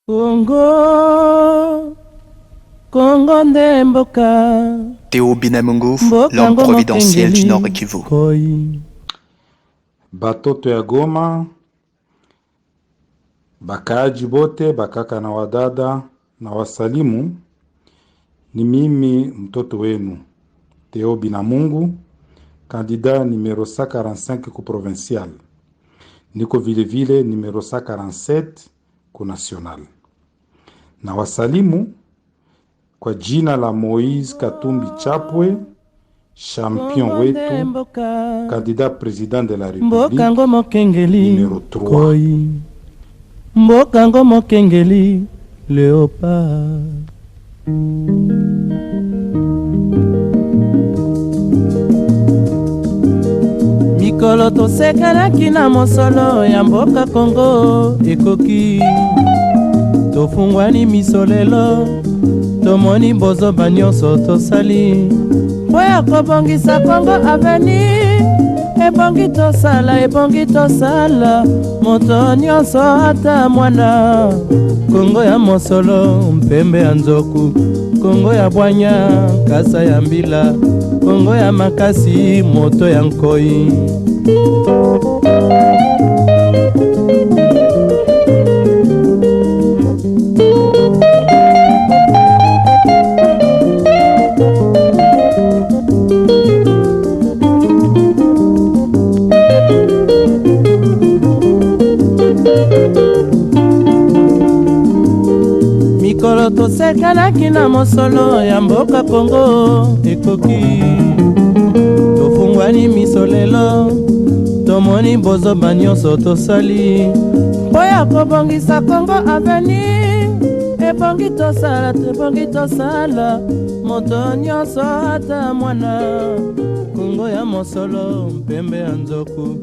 Congo, Congo Ndemboka. Théo Binamungu, l'homme providentiel du Nord Kivu. Batoto ya Goma, bakaaji bote, bakaka na wadada na wasalimu. Ni mimi mtoto wenu Théo Binamungu, candidat numero 145 ku provincial. Niko vile vile numero 147 ku national. Na wasalimu kwa jina la Moïse Katumbi Chapwe, champion wetu, candidat président de la République, numéro 3. Mbokango Mokengeli Léopard. Mikolo tosekanaki na mosolo ya mboka Kongo ekoki. Tofungwani misolelo tomoni bozoba nyonso tosali po ya kobongisa Kongo avenir. Ebongi tosala moto nyonso ata mwana. Kongo ya mosolo mpembe ya nzoku, Kongo ya bwanya kasa ya mbila, Kongo ya makasi moto ya nkoi. Mikolo tosekanaki na mosolo ya mboka Kongo ekoki. Tofungwani misolelo tomoni bozoba nyonso tosali po ya kobongisa Kongo avenir. Ebongi tosala moto nyonso ata mwana. Kongo ya mosolo mpembe ya nzoku,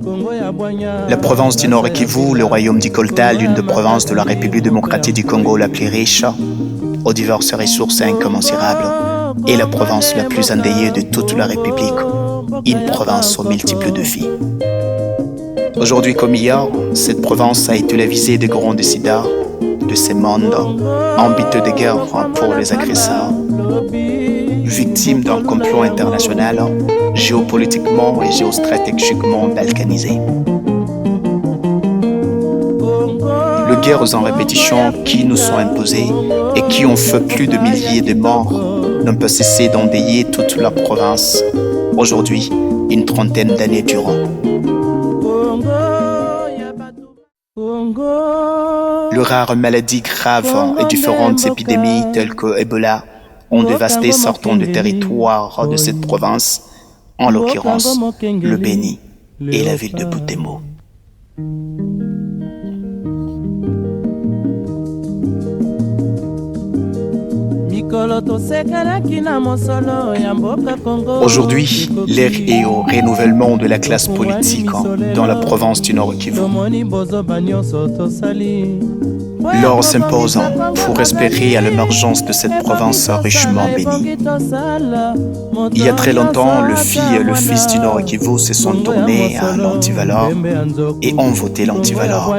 Kongo ya bwanya. La province du Nord Kivu, le royaume du Kolta, l'une des provinces de la République démocratique du Congo la plus riche, aux diverses ressources incommensurables, et la province la plus endeuillée de toute la République, une province aux multiples défis. Aujourd'hui comme hier, cette province a été la visée des grands décideurs de ce monde, ambiteux de guerre pour les agresseurs, victime d'un complot international, géopolitiquement et géostratégiquement balkanisé. Les guerres en répétition qui nous sont imposées et qui ont fait plus de milliers de morts n'ont pas cessé d'endeuiller toute la province, aujourd'hui une trentaine d'années durant. Les rares maladies graves et différentes épidémies telles que Ebola ont dévasté certains des territoires de cette province, en l'occurrence le Béni et la ville de Butembo. Aujourd'hui, l'ère est au renouvellement de la classe politique dans la province du Nord Kivu. L'heure s'impose pour espérer à l'émergence de cette province richement bénie. Il y a très longtemps, le filles et le fils du Nord Kivu se sont tournés à l'antivaleur et ont voté l'antivaleur.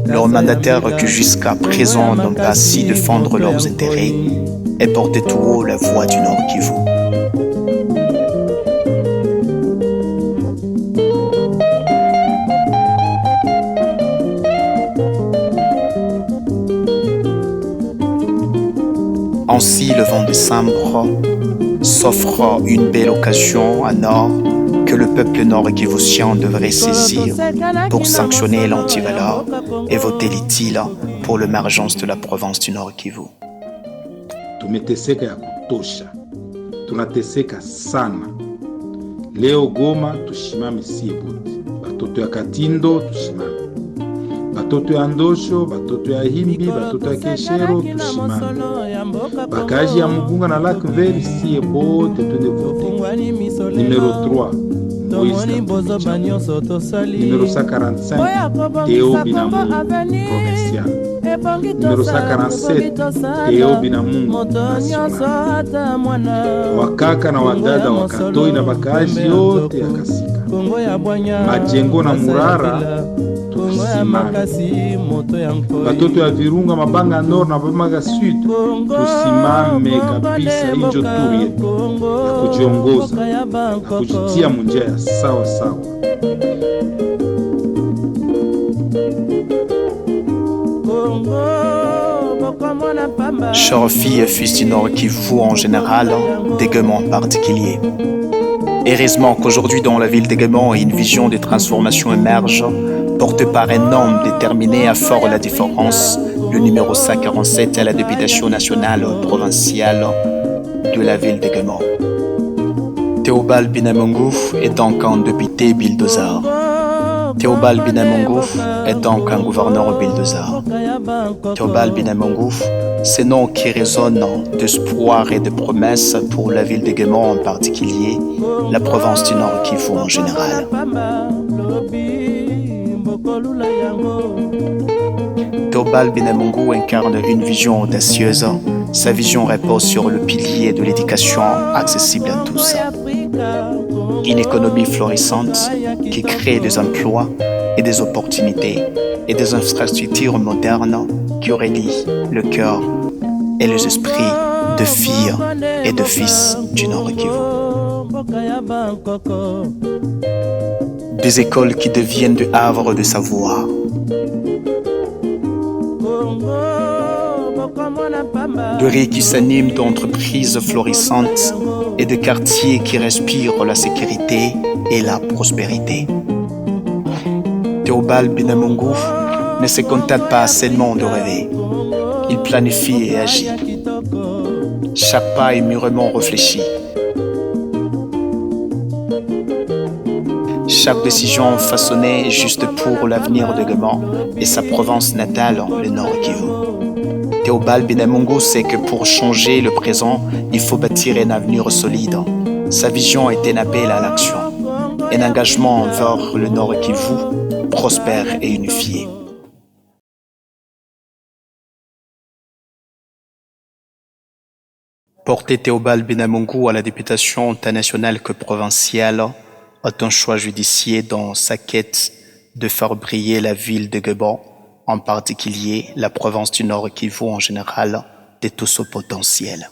Leurs mandataires qui jusqu'à présent n'ont pas su défendre leurs intérêts et porter tout haut la voix du Nord Kivu. Ainsi, le 20 décembre s'offre une belle occasion à Nord que le peuple nord-kivusien devrait saisir pour sanctionner l'antivaleur et voter l'utile pour l'émergence de la province du Nord Kivu. Tumeteseka ya kutosha, tunateseka sana. Leo Goma tushimame sie bote, batoto ya Katindo tushimame, batoto ya Ndosho, batoto ya Himbi, batoto ya Keshero tushimame, bakaji ya Mugunga na Lac Vert sie bote twende vote. Numéro 3 Moïse Katumbi, numéro 145 Théo Binamungu provincial, numéro 147 Théo Binamungu national. Wakaka na wadada wakatoi na bakaji yote ya Kasika, Majengo na Murara tusimame. Batoto ya Virunga, Mabanga Nord na Mabanga Sud, tusimame kabisa. Injo turi yetu ya kujiongoza na kujitia munjia ya sawa sawa. Chères filles et fils du Nord Kivu en général, d'Aiguemont en particulier. Heureusement qu'aujourd'hui dans la ville d'Aiguemont, une vision de transformation émerge, portée par un homme déterminé à faire la différence, le numéro 147 à la députation nationale provinciale de la ville d'Aiguemont. Théobald Binamungu est donc un député bulldozer. Théobald Binamungu est donc un gouverneur bulldozer. Théobald Binamungu, ce nom qui résonne d'espoir et de promesses pour la ville d'Aiguemont en particulier, la province du Nord Kivu en général. Théobald Binamungu incarne une vision audacieuse. Sa vision repose sur le pilier de l'éducation accessible à tous. Une économie florissante qui crée des emplois et des opportunités et des infrastructures modernes qui relient le cœur et les esprits de filles et de fils du Nord Kivu. Des écoles qui deviennent du havre de savoir. De rues qui s'animent d'entreprises florissantes et de quartiers qui respirent la sécurité et la prospérité. Théobald Binamungu ne se contente pas seulement de rêver. Il planifie et agit. Chaque pas est mûrement réfléchi. Chaque décision façonnée juste pour l'avenir d'Aiguemont et sa province natale, le Nord Kivu. Théobald Binamungu sait que pour changer le présent, il faut bâtir un avenir solide. Sa vision est un appel à l'action, un engagement envers le Nord Kivu, prospère et unifié. Porter Théobald Binamungu à la députation tant nationale que provinciale est un choix judiciaire dans sa quête de faire briller la ville d'Aiguemont, en particulier la province du Nord Kivu en général, de tout son potentiel.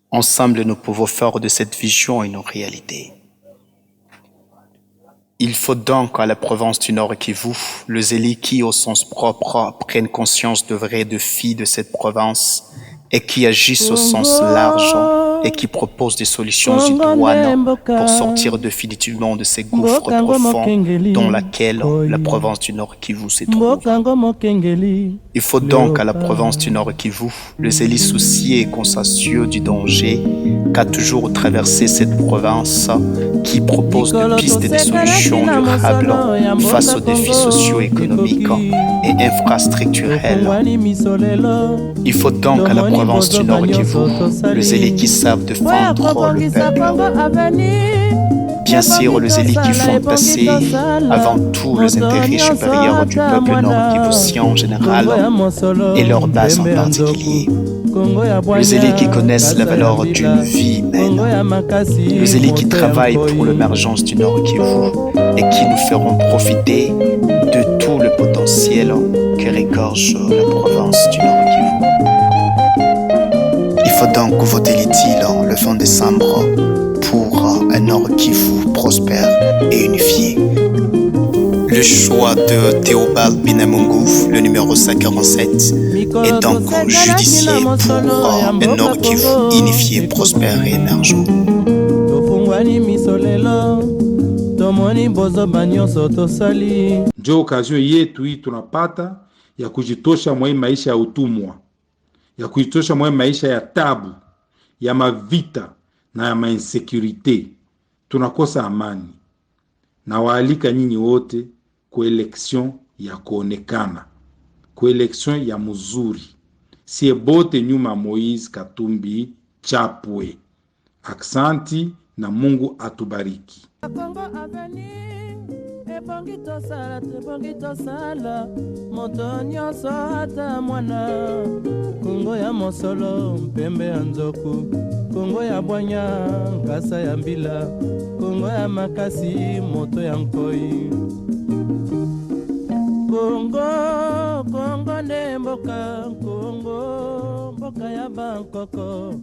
Ensemble, nous pouvons faire de cette vision une réalité. Il faut donc à la province du Nord Kivu, les élus qui, au sens propre, prennent conscience des vrais défis de cette province et qui agissent au sens large et qui proposent des solutions idoines pour sortir définitivement de ces gouffres profonds dans lesquels la province du Nord Kivu se trouve. Il faut donc à la province du Nord Kivu, les élus soucieux et consciencieux du danger qu'a toujours traversé cette province qui propose des pistes et des solutions durables face aux défis socio-économiques et infrastructurels. Il faut donc à la province du Nord Kivu, les élus qui savent défendre le peuple. Bien sûr, les élus qui font passer avant tout les intérêts supérieurs du peuple nord-kivusien en général et leur base en particulier. Les élus qui connaissent la valeur d'une vie humaine. Les élus qui travaillent pour l'émergence du Nord Kivu et qui nous feront profiter de tout le potentiel que regorge la province du Nord Kivu. Il faut donc voter l'utile le 20 décembre pour un Nord Kivu prospère et unifié. Le choix de Théobald Binamungu, le numéro 147, est donc judiciaire pour un Nord Kivu unifié, prospère et émergent. Njo occasion yetu hii tunapata ya kujitosha mwa maisha ya utumwa, ya kujitosha mwa maisha ya tabu, ya mavita na ya mainsekurite. Tunakosa amani. Na waalika nyinyi wote kwa election ya kuonekana, kwa election ya mzuri. Sie bote nyuma Moise Katumbi Chapwe. Aksanti na Mungu atubariki. Ebongi tosala moto nyonso ata mwana Kongo ya mosolo mpembe ya nzoku Kongo ya bwanya nkasa ya mbila Kongo ya makasi moto ya nkoi Kongo nde mboka, Kongo mboka ya Bangkoko.